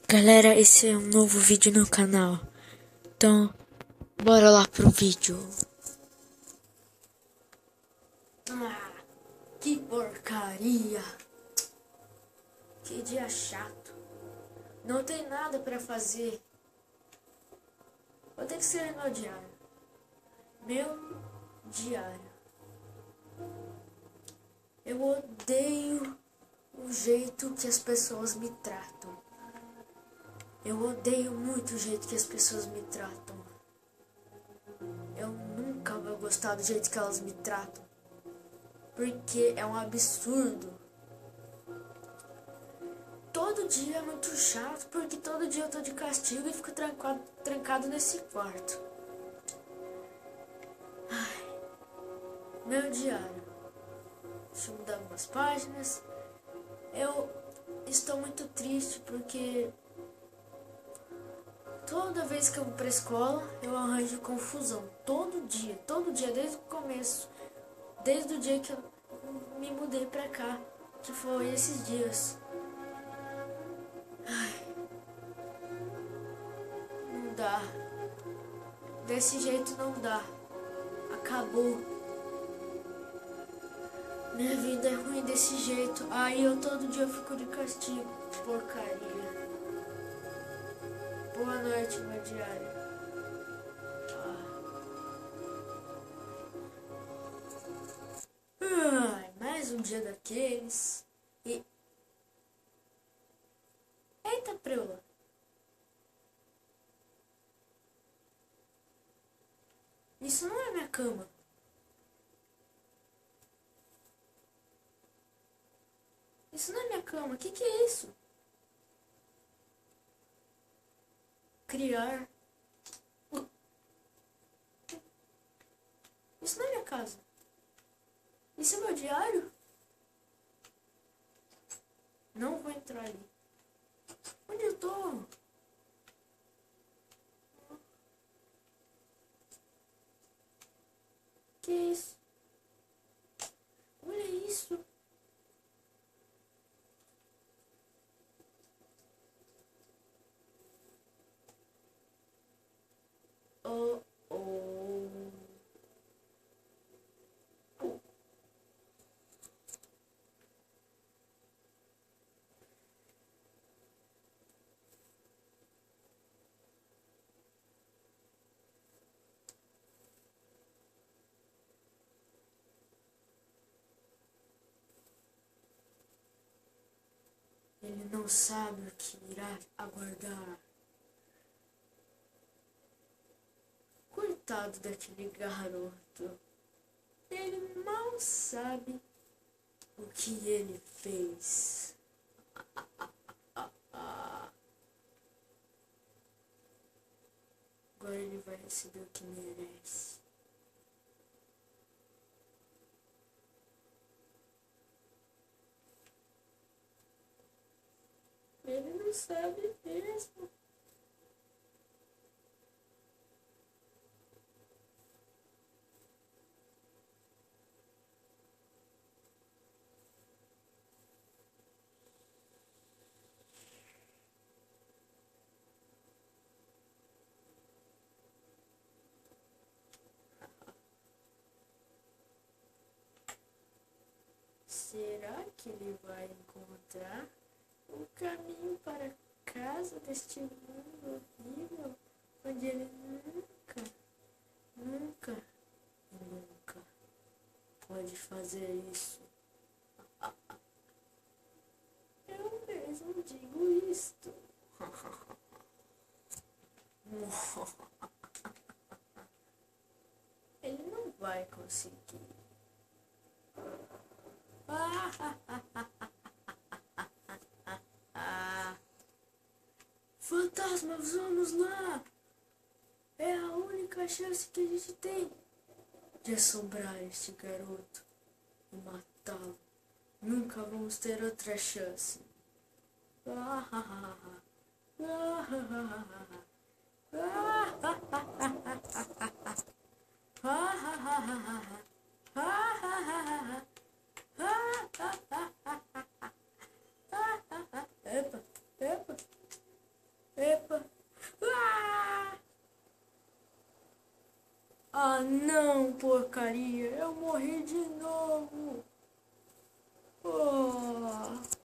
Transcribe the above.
Galera, esse é um novo vídeo no canal. Então, bora lá pro vídeo. Que porcaria. Que dia chato. Não tem nada pra fazer. Vou ter que ser meu diário. Meu diário. Eu odeio o jeito que as pessoas me tratam. Eu odeio muito o jeito que as pessoas me tratam. Eu nunca vou gostar do jeito que elas me tratam. Porque é um absurdo. Todo dia é muito chato, porque todo dia eu tô de castigo e fico trancado nesse quarto. Ai, meu diário. Deixa eu mudar algumas páginas. Eu estou muito triste porque toda vez que eu vou pra escola, eu arranjo confusão. Todo dia, desde o começo. Desde o dia que eu me mudei pra cá, que foi esses dias. Ai, não dá. Desse jeito não dá. Acabou. Minha vida é ruim desse jeito. Aí eu todo dia fico de castigo. Porcaria. Boa noite, meu diário. Ai, mais um dia daqueles. E... Eita, preula. Isso não é minha cama. Isso não é minha cama. O que é isso? Criar. Isso não é minha casa. Isso é meu diário? Não vou entrar ali. Onde eu tô? Que é isso? Olha isso. Oh, oh. Ele não sabe o que irá aguardar. Coitado daquele garoto. Ele mal sabe o que ele fez. Agora ele vai receber o que merece. Ele não sabe mesmo. Será que ele vai encontrar o caminho para casa deste mundo horrível, onde ele nunca pode fazer isso? Eu mesmo digo isto. Ele não vai conseguir. Fantasmas, vamos lá! É a única chance que a gente tem de assombrar este garoto e matá-lo. Nunca vamos ter outra chance. Epa, epa. Ah, não, porcaria, eu morri de novo.